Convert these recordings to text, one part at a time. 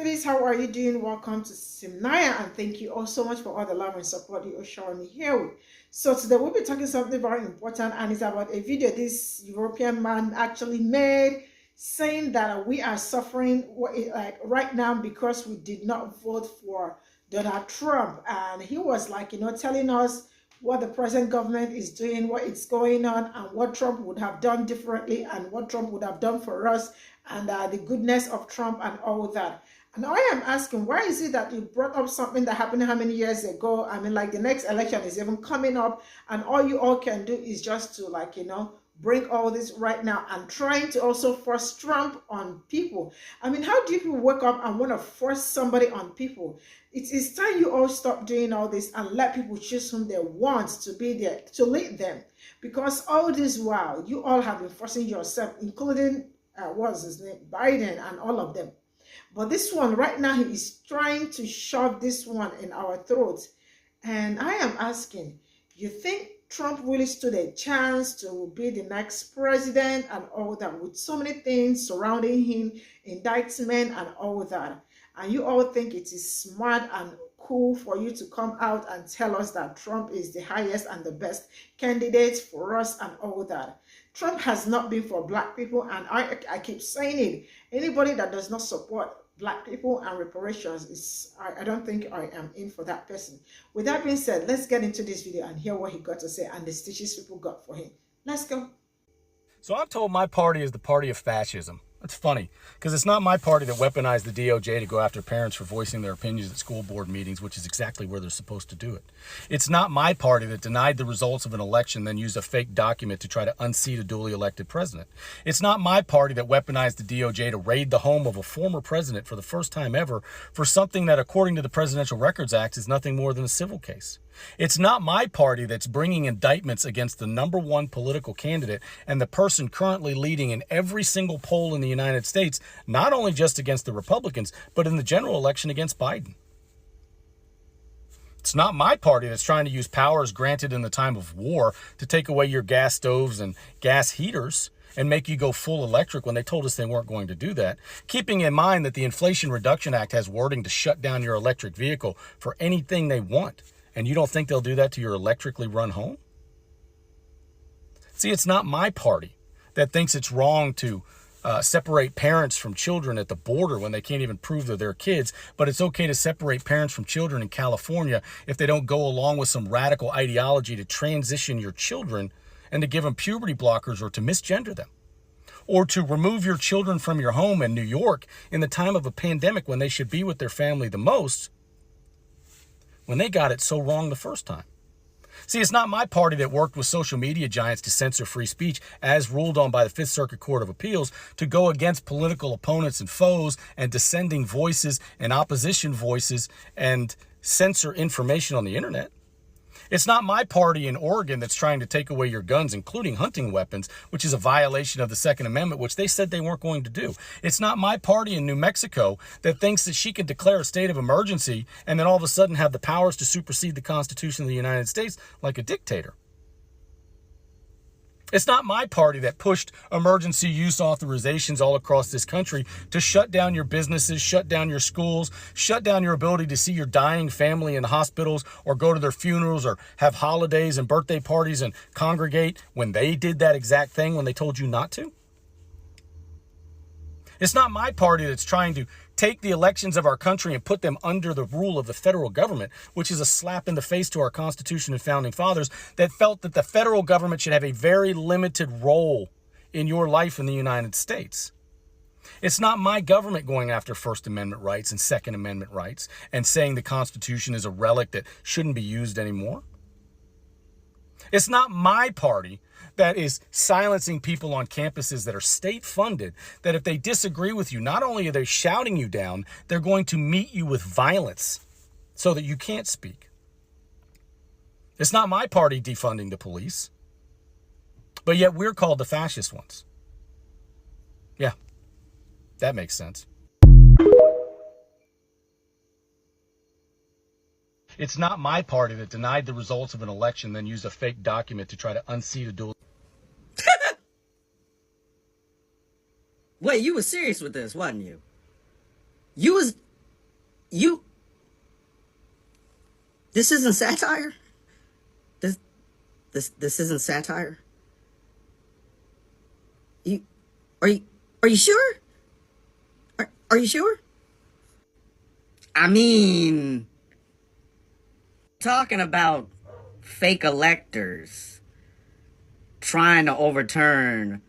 beauties, how are you doing? Welcome to Cimnanya, and thank you all so much for all the love and support you are showing me here with. So today we'll be talking something very important, and it's about a video this European man actually made saying that we are suffering like right now because we did not vote for Donald Trump. And he was like, telling us what the present government is doing, what is going on, and what Trump would have done differently, and what Trump would have done for us, and the goodness of Trump and all that. And I am asking, why is it that you brought up something that happened how many years ago? I mean, like the next election is even coming up, and all you all can do is just to bring all this right now and trying to also force Trump on people. I mean, how do people wake up and want to force somebody on people? It is time you all stop doing all this and let people choose whom they want to be there, to lead them. Because all this while, you all have been forcing yourself, including, what's his name, Biden and all of them. But this one, right now, he is trying to shove this one in our throats. And I am asking, you think Trump really stood a chance to be the next president and all that, with so many things surrounding him, indictment and all that? And you all think it is smart and cool for you to come out and tell us that Trump is the highest and the best candidate for us and all that. Trump has not been for black people, and I keep saying it. Anybody that does not support black people and reparations is, I don't think I am in for that person. With that being said, let's get into this video and hear what he got to say and the stitches people got for him. Let's go. So I'm told my party is the party of fascism. That's funny, because it's not my party that weaponized the DOJ to go after parents for voicing their opinions at school board meetings, which is exactly where they're supposed to do it. It's not my party that denied the results of an election, then used a fake document to try to unseat a duly elected president. It's not my party that weaponized the DOJ to raid the home of a former president for the first time ever for something that, according to the Presidential Records Act, is nothing more than a civil case. It's not my party that's bringing indictments against the #1 political candidate and the person currently leading in every single poll in the United States, not only just against the Republicans, but in the general election against Biden. It's not my party that's trying to use powers granted in the time of war to take away your gas stoves and gas heaters and make you go full electric when they told us they weren't going to do that, keeping in mind that the Inflation Reduction Act has wording to shut down your electric vehicle for anything they want. And you don't think they'll do that to your electrically run home? See, it's not my party that thinks it's wrong to separate parents from children at the border when they can't even prove they're their kids, but it's okay to separate parents from children in California if they don't go along with some radical ideology to transition your children and to give them puberty blockers or to misgender them, or to remove your children from your home in New York in the time of a pandemic when they should be with their family the most, when they got it so wrong the first time. See, it's not my party that worked with social media giants to censor free speech, as ruled on by the Fifth Circuit Court of Appeals, to go against political opponents and foes and dissenting voices and opposition voices and censor information on the internet. It's not my party in Oregon that's trying to take away your guns, including hunting weapons, which is a violation of the Second Amendment, which they said they weren't going to do. It's not my party in New Mexico that thinks that she can declare a state of emergency and then all of a sudden have the powers to supersede the Constitution of the United States like a dictator. It's not my party that pushed emergency use authorizations all across this country to shut down your businesses, shut down your schools, shut down your ability to see your dying family in hospitals or go to their funerals or have holidays and birthday parties and congregate when they did that exact thing when they told you not to. It's not my party that's trying to take the elections of our country and put them under the rule of the federal government, which is a slap in the face to our Constitution and founding fathers that felt that the federal government should have a very limited role in your life in the United States. It's not my government going after First Amendment rights and Second Amendment rights and saying the Constitution is a relic that shouldn't be used anymore. It's not my party that is silencing people on campuses that are state-funded, that if they disagree with you, not only are they shouting you down, they're going to meet you with violence so that you can't speak. It's not my party defunding the police, but yet we're called the fascist ones. Yeah, that makes sense. It's not my party that denied the results of an election, then used a fake document to try to unseat a dual. Wait, you was serious with this, wasn't you? You was This isn't satire. This isn't satire. You are you are you sure? Are you sure? I mean, talking about fake electors trying to overturn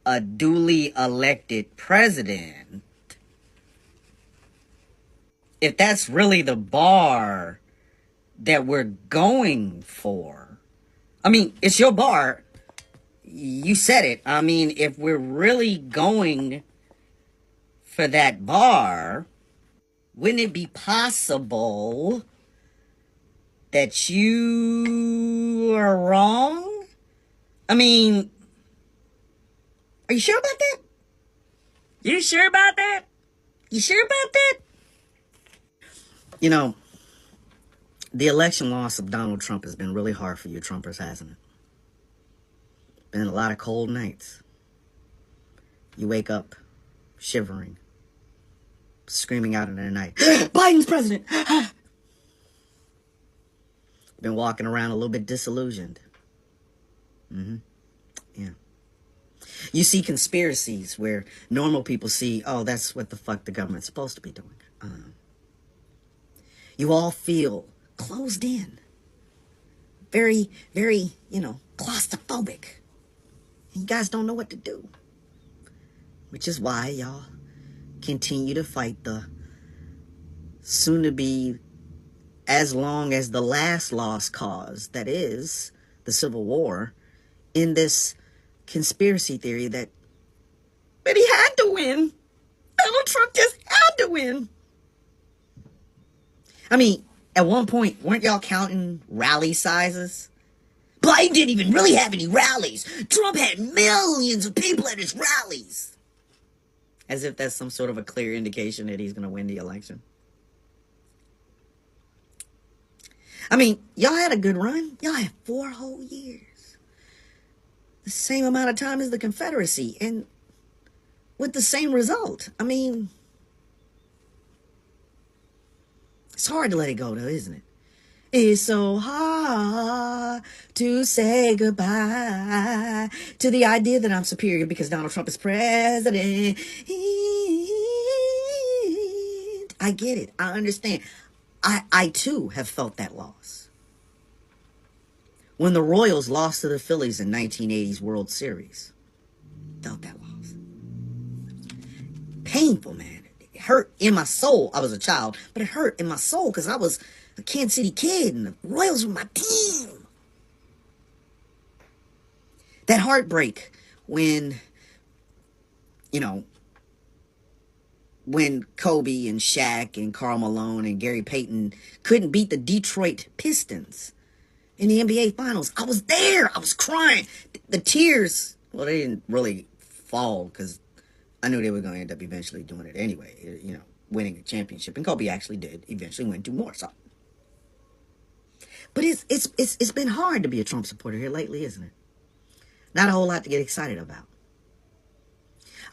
a duly elected president. If that's really the bar that we're going for, I mean, it's your bar. You said it. I mean, if we're really going for that bar, wouldn't it be possible that you are wrong? I mean, are you sure about that? You sure about that? You sure about that? You know, the election loss of Donald Trump has been really hard for you Trumpers, hasn't it? Been a lot of cold nights. You wake up shivering, screaming out in the night, Biden's president! Been walking around a little bit disillusioned. Yeah. You see conspiracies where normal people see, oh, that's what the fuck the government's supposed to be doing. You all feel closed in. Very, very, claustrophobic. And you guys don't know what to do. Which is why y'all continue to fight the soon-to-be as long as the last lost cause, that is the Civil War, in this conspiracy theory that he had to win. Donald Trump just had to win. I mean, at one point, weren't y'all counting rally sizes? Biden didn't even really have any rallies. Trump had millions of people at his rallies. As if that's some sort of a clear indication that he's going to win the election. I mean, y'all had a good run. Y'all had 4 whole years. The same amount of time as the Confederacy. And with the same result. I mean, it's hard to let it go, though, isn't it? It's so hard to say goodbye to the idea that I'm superior because Donald Trump is president. I get it. I understand. I too have felt that loss. When the Royals lost to the Phillies in 1980's World Series, felt that loss. Painful, man. It hurt in my soul. I was a child, but it hurt in my soul because I was a Kansas City kid and the Royals were my team. That heartbreak when, when Kobe and Shaq and Karl Malone and Gary Payton couldn't beat the Detroit Pistons in the NBA Finals. I was there. I was crying. The tears, well, they didn't really fall because I knew they were going to end up eventually doing it anyway, winning a championship. And Kobe actually did eventually win 2 more. So. But it's been hard to be a Trump supporter here lately, isn't it? Not a whole lot to get excited about.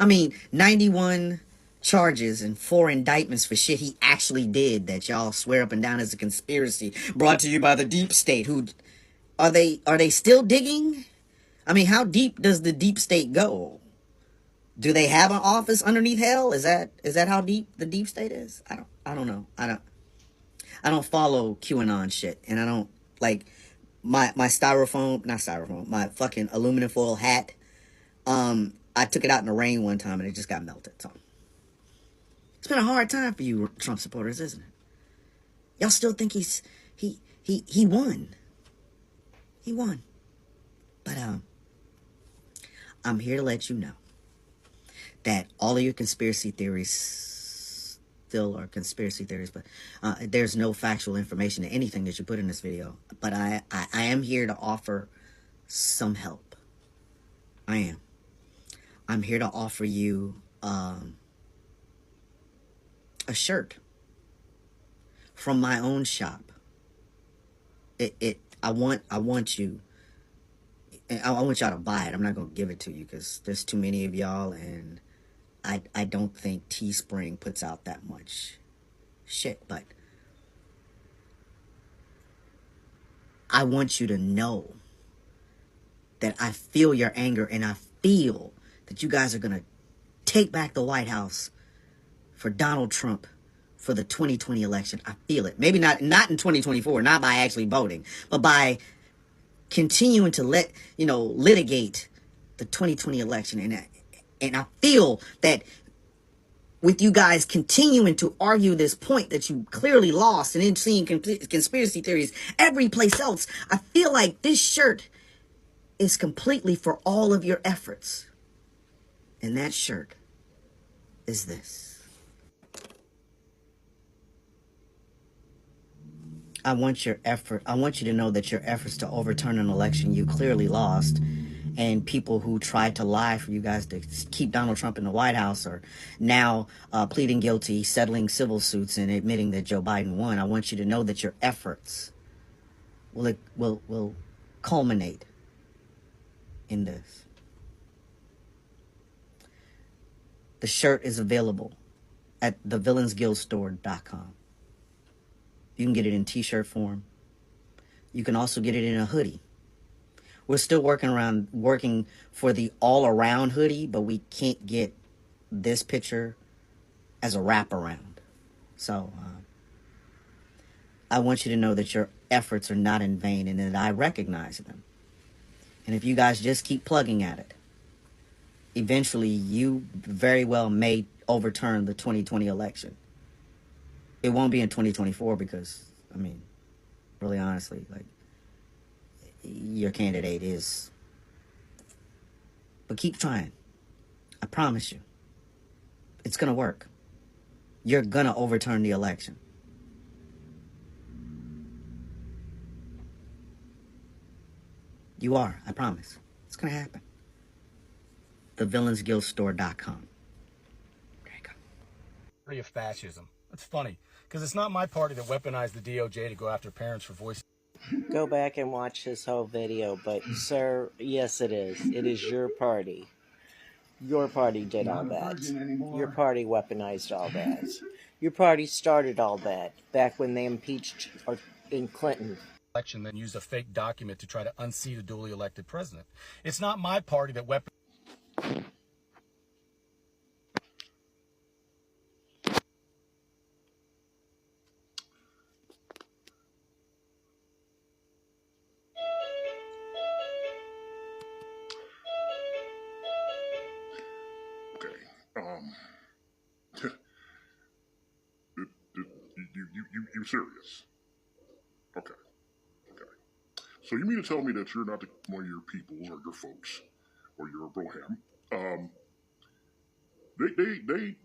I mean, 91 charges and 4 indictments for shit he actually did that y'all swear up and down as a conspiracy brought to you by the deep state. Who are they still digging? I mean, how deep does the deep state go? Do they have an office underneath hell? Is that how deep the deep state is? I don't know. I don't follow QAnon shit, and I don't like my my fucking aluminum foil hat. I took it out in the rain one time and it just got melted. So it's been a hard time for you Trump supporters, isn't it? Y'all still think he won. He won. But I'm here to let you know that all of your conspiracy theories still are conspiracy theories, but there's no factual information to anything that you put in this video. But I am here to offer some help. I am. I'm here to offer you a shirt from my own shop. I want you. I want y'all to buy it. I'm not gonna give it to you because there's too many of y'all, and I don't think Teespring puts out that much shit. But I want you to know that I feel your anger, and I feel that you guys are going to take back the White House for Donald Trump for the 2020 election. I feel it. Maybe not in 2024, not by actually voting, but by continuing to litigate the 2020 election. And I feel that with you guys continuing to argue this point that you clearly lost, and then seeing conspiracy theories every place else, I feel like this shirt is completely for all of your efforts. And that shirt is this. I want you to know that your efforts to overturn an election you clearly lost, and people who tried to lie for you guys to keep Donald Trump in the White House are now pleading guilty, settling civil suits, and admitting that Joe Biden won. I want you to know that your efforts will culminate in this. The shirt is available at thevillainsguildstore.com. You can get it in t-shirt form. You can also get it in a hoodie. We're still working for the all-around hoodie, but we can't get this picture as a wraparound. So I want you to know that your efforts are not in vain, and that I recognize them. And if you guys just keep plugging at it, eventually you very well may overturn the 2020 election. It won't be in 2024 because, I mean, really honestly, like, your candidate is. But keep trying. I promise you. It's going to work. You're going to overturn the election. You are. I promise. It's going to happen. Thevillainsguildstore.com. There you go. Of fascism. That's funny, because it's not my party that weaponized the DOJ to go after parents for voicing. Go back and watch this whole video, but sir, yes it is. It is your party. Your party did all that. Your party weaponized all that. Your party started all that back when they impeached in Clinton. Election, then used a fake document to try to unseat a duly elected president. It's not my party that weaponized. You serious? Okay. So you mean to tell me that you're not one of your peoples or your folks or your Broham?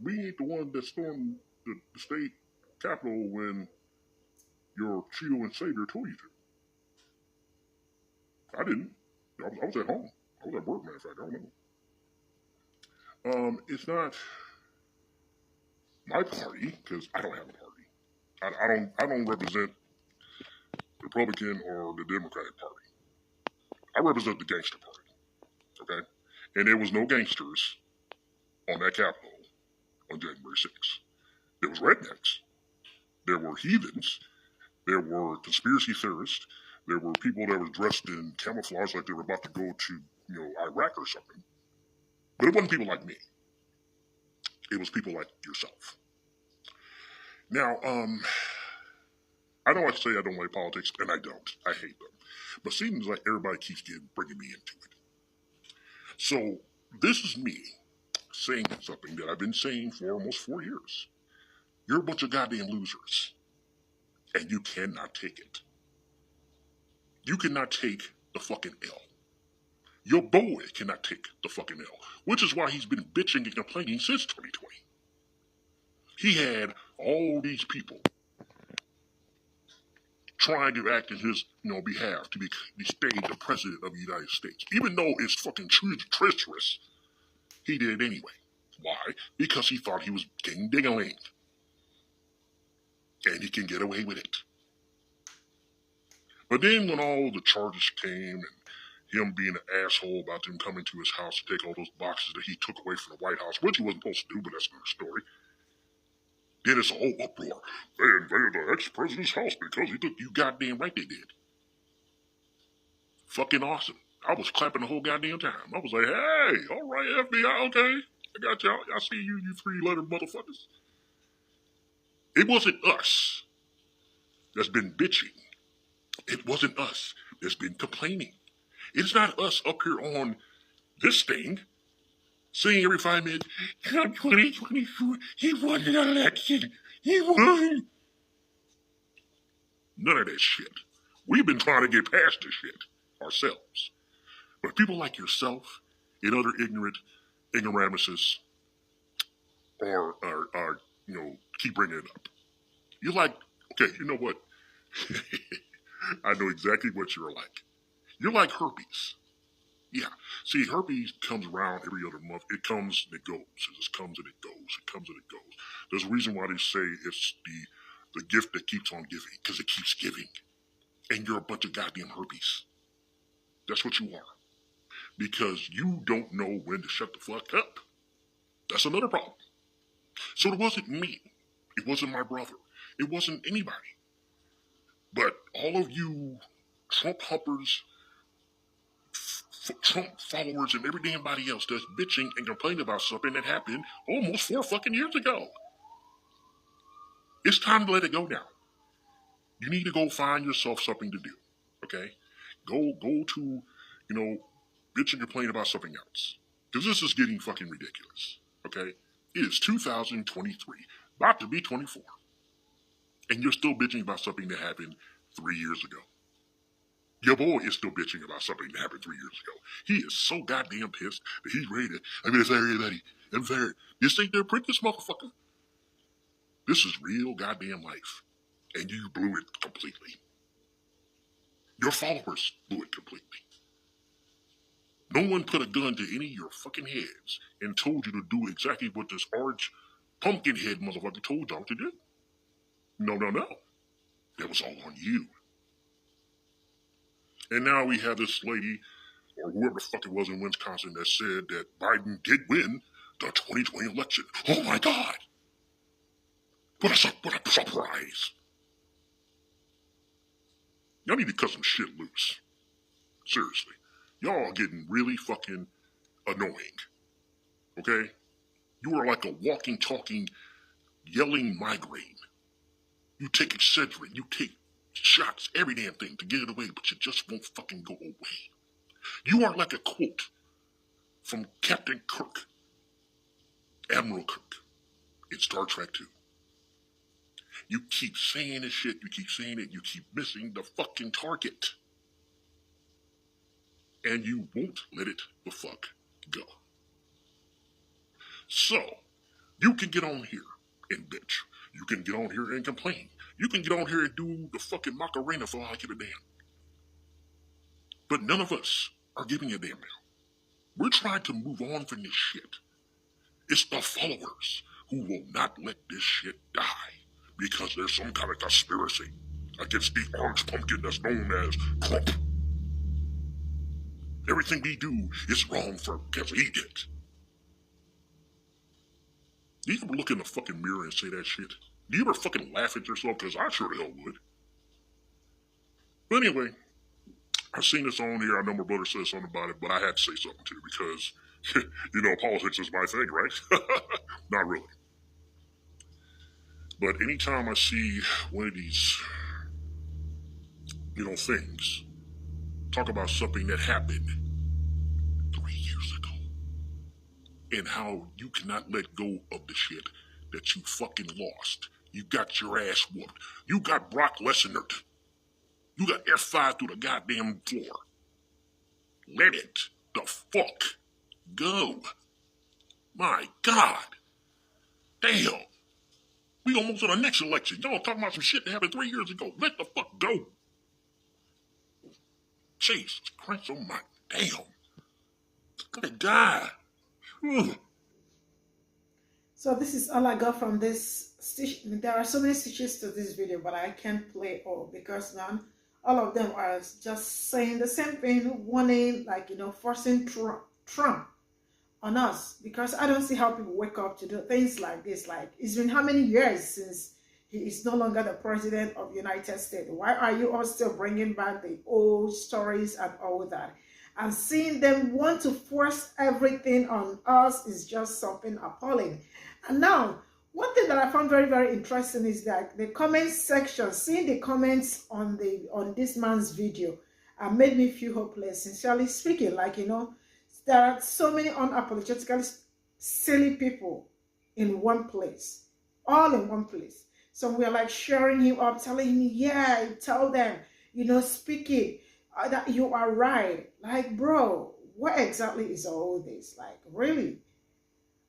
We ain't the one that stormed the state capitol when your Cheeto and Savior told you to. I didn't. I was at home. I was at work, matter of fact. I don't know. It's not my party because I don't have a party. I don't represent the Republican or the Democratic Party. I represent the gangster party. Okay? And there was no gangsters on that Capitol on January 6th. There was rednecks. There were heathens. There were conspiracy theorists. There were people that were dressed in camouflage like they were about to go to, Iraq or something. But it wasn't people like me. It was people like yourself. Now, I know I say I don't like politics, and I don't. I hate them. But it seems like everybody keeps bringing me into it. So this is me saying something that I've been saying for almost 4 years. You're a bunch of goddamn losers. And you cannot take it. You cannot take the fucking L. Your boy cannot take the fucking L. Which is why he's been bitching and complaining since 2020. He had all these people trying to act in his behalf to be stay the president of the United States. Even though it's fucking treacherous, he did it anyway. Why? Because he thought he was king ding-a-ling. And he can get away with it. But then when all the charges came and him being an asshole about them coming to his house to take all those boxes that he took away from the White House, which he wasn't supposed to do, but that's another story. Then it's a whole uproar. They invaded the ex-president's house because he took. You goddamn right they did. fucking awesome. I was clapping the whole goddamn time. I was like, hey, all right, FBI, okay. I got y'all. I see you, you three-letter motherfuckers. It wasn't us that's been bitching. It wasn't us that's been complaining. It's not us up here on this thing saying every 5 minutes, Trump 2024, he won an election. He won. None of that shit. We've been trying to get past this shit ourselves. But people like yourself and other ignoramuses are keep bringing it up. You're like, okay, you know what? I know exactly what you're like. You're like herpes. Yeah. See, herpes comes around every other month. It comes and it goes. It just comes and it goes. It comes and it goes. There's a reason why they say it's the gift that keeps on giving, because it keeps giving. And you're a bunch of goddamn herpes. That's what you are. Because you don't know when to shut the fuck up. That's another problem. So it wasn't me. It wasn't my brother. It wasn't anybody. But all of you Trump humpers, Trump followers, and every damn body else that's bitching and complaining about something that happened almost 4 fucking years ago. It's time to let it go now. You need to go find yourself something to do. Okay? Go to, bitch and complain about something else. Because this is getting fucking ridiculous. Okay? It is 2023, about to be 24. And you're still bitching about something that happened 3 years ago. Your boy is still bitching about something that happened 3 years ago. He is so goddamn pissed that he's ready to, it's everybody. I'm sorry. This ain't their apprentice, motherfucker. This is real goddamn life. And you blew it completely. Your followers blew it completely. No one put a gun to any of your fucking heads and told you to do exactly what this orange pumpkin head motherfucker told y'all to do. No. That was all on you. And now we have this lady, or whoever the fuck it was in Wisconsin, that said that Biden did win the 2020 election. Oh my God! What a surprise! Y'all need to cut some shit loose. Seriously. Y'all are getting really fucking annoying. Okay? You are like a walking, talking, yelling migraine. You take Excedrin, you take shots, every damn thing to get it away, but you just won't fucking go away. You are like a quote from Captain Kirk, Admiral Kirk, in Star Trek 2. You keep saying this shit, you keep saying it, you keep missing the fucking target. And you won't let it the fuck go. So, you can get on here and bitch. You can get on here and complain. You can get on here and do the fucking Macarena for all I give a damn. But none of us are giving a damn now. We're trying to move on from this shit. It's the followers who will not let this shit die because there's some kind of conspiracy against the orange pumpkin that's known as Trump. Everything we do is wrong because he did. Do you ever look in the fucking mirror and say that shit? Do you ever fucking laugh at yourself? Because I sure the hell would. But anyway, I've seen this on here. I know my brother said something about it, but I had to say something too because, politics is my thing, right? Not really. But anytime I see one of these, things, talk about something that happened 3 years ago and how you cannot let go of the shit that you fucking lost. You got your ass whooped. You got Brock Lesnar. You got F5 through the goddamn floor. Let it the fuck go. My God. Damn. We almost on the next election. Y'all talking about some shit that happened 3 years ago. Let the fuck go. Jesus Christ almighty. Damn. Good God. So this is all I got from this stitch. There are so many stitches to this video, but I can't play all because now all of them are just saying the same thing, wanting, forcing Trump on us, because I don't see how people wake up to do things like this. Like, it's been how many years since He is no longer the president of the United States. Why are you all still bringing back the old stories and all that? And seeing them want to force everything on us is just something appalling. And now, one thing that I found very, very interesting is that the comment section, seeing the comments on this man's video, made me feel hopeless. Sincerely speaking, like, you know, there are so many unapologetically silly people in one place, all in one place. So we're like sharing him up, telling him, yeah, tell them, you know, speak it, that you are right. Like, bro, what exactly is all this? Like, really?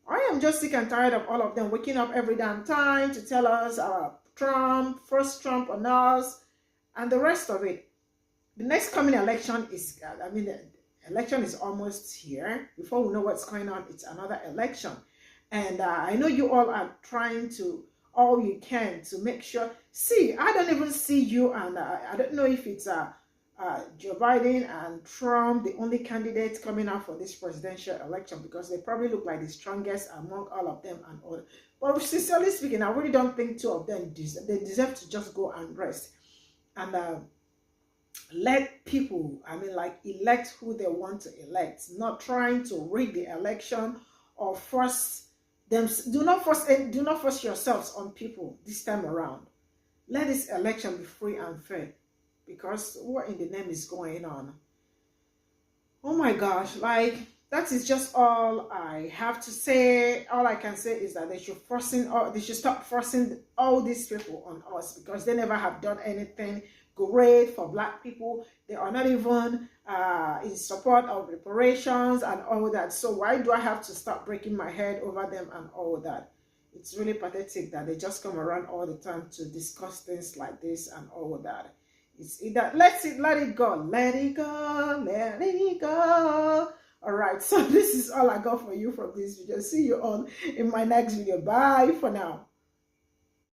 I am just sick and tired of all of them waking up every damn time to tell us Trump, first Trump on us, and the rest of it. The next coming election is, the election is almost here. Before we know what's going on, it's another election. And I know you all are trying to, all you can to make sure. See, I don't even see you, and I don't know if it's Joe Biden and Trump, the only candidates coming out for this presidential election, because they probably look like the strongest among all of them and all. But sincerely speaking, I really don't think two of them they deserve to just go and rest and let people, elect who they want to elect, not trying to rig the election or force them. Do not force yourselves on people this time around. Let this election be free and fair, because what in the name is going on? Oh my gosh, like, that is just all I have to say. All I can say is that they should stop forcing all these people on us, because they never have done anything great for Black people. They are not even in support of reparations and all that. So why do I have to start breaking my head over them and all that? It's really pathetic that they just come around all the time to discuss things like this and all that. It's either let it go, let it go, let it go. All right, so this is all I got for you from this video. See you all in my next video. Bye for now.